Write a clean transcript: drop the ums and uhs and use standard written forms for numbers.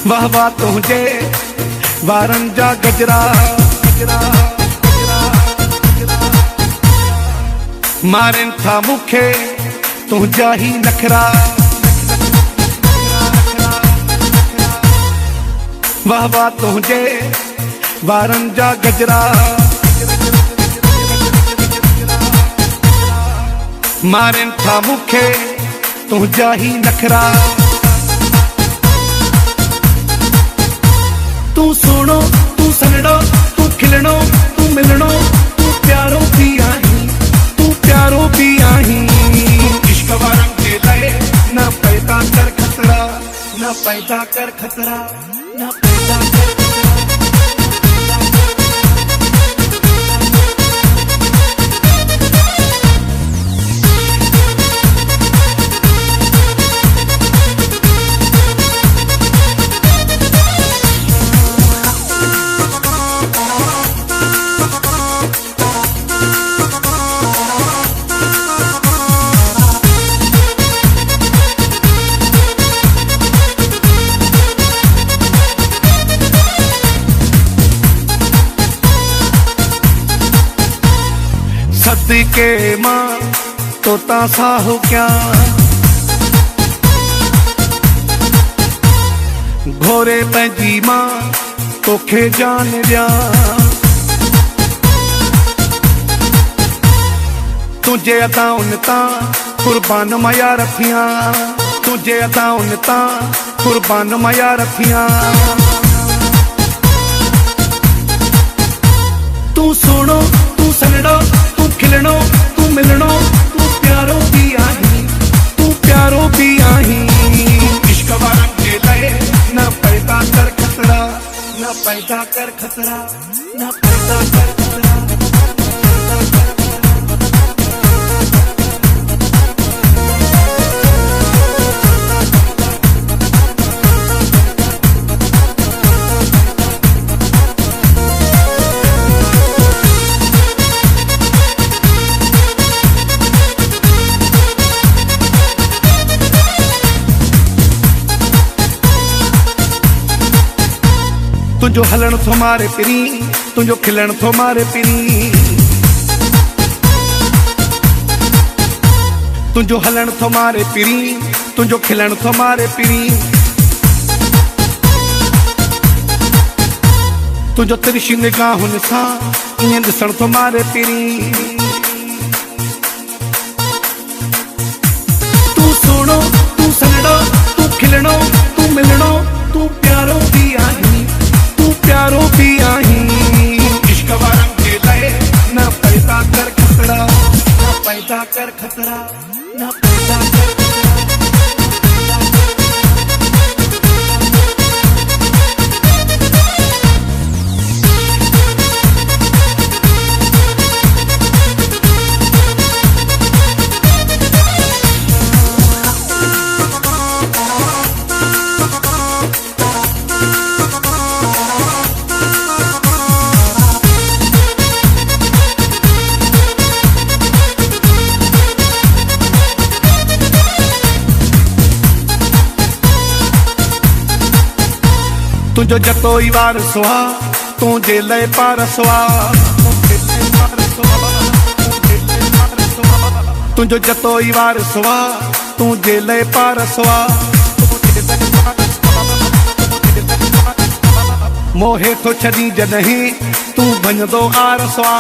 वाह वाह तुझे वारन जा गजरा मारन था मुखे तुझा ही नखरा। वाह वाह तुझे वारन जा गजरा मारन था मुखे तुझा ही नखरा। तू सोनो तू सनड़ो तू खिलनो तू मिलनो तू प्यारो भी आही तू प्यारो भी आही। इश्क वारन के लए ना पैदा कर खतरा ना पैदा कर खतरा ना पैदा कर खतरा। सदके मां तोता साहु क्या घोरे पंहिंजी मां तोखे जान ॾियां। तुझे अदाउन तां कुर्बान मया रखियां तुझे अदाउन तां कुर्बान मया रखियां। तू सोनो तू सनड़ो तू खिलनो तू मिलनो तू प्यारो भी आही तू प्यारो भी आही। इश्क वारन के लए ना पैदा कर खतरा ना पैदा कर खतरा ना पैदा कर खतरा। तुझो हलण थो मारे पिरी तुझो खिलण थो मारे पिरी तुझो हलण थो मारे पिरी तुझो खिलण थो मारे पिरी। तुझो तिरछी निगाहुनि सां ईअं ॾिसण थो मारे पिरी। तू सोनो तू सनड़ो तू खिलणो तू मिलणो तू प्यारो भी आही प्यारो भी आही। इश्क वारन के लए ना पैदा कर खतरा ना पैदा कर खतरा ना पैदा कर खतरा। तुझो जतो ई वार सुहा तुझे लए पार सुहा तुझो जतो ई वार सुहा तुझे लए पार सुहा। मोहे तो छॾी जॾहिं तू भञदो आर सुहा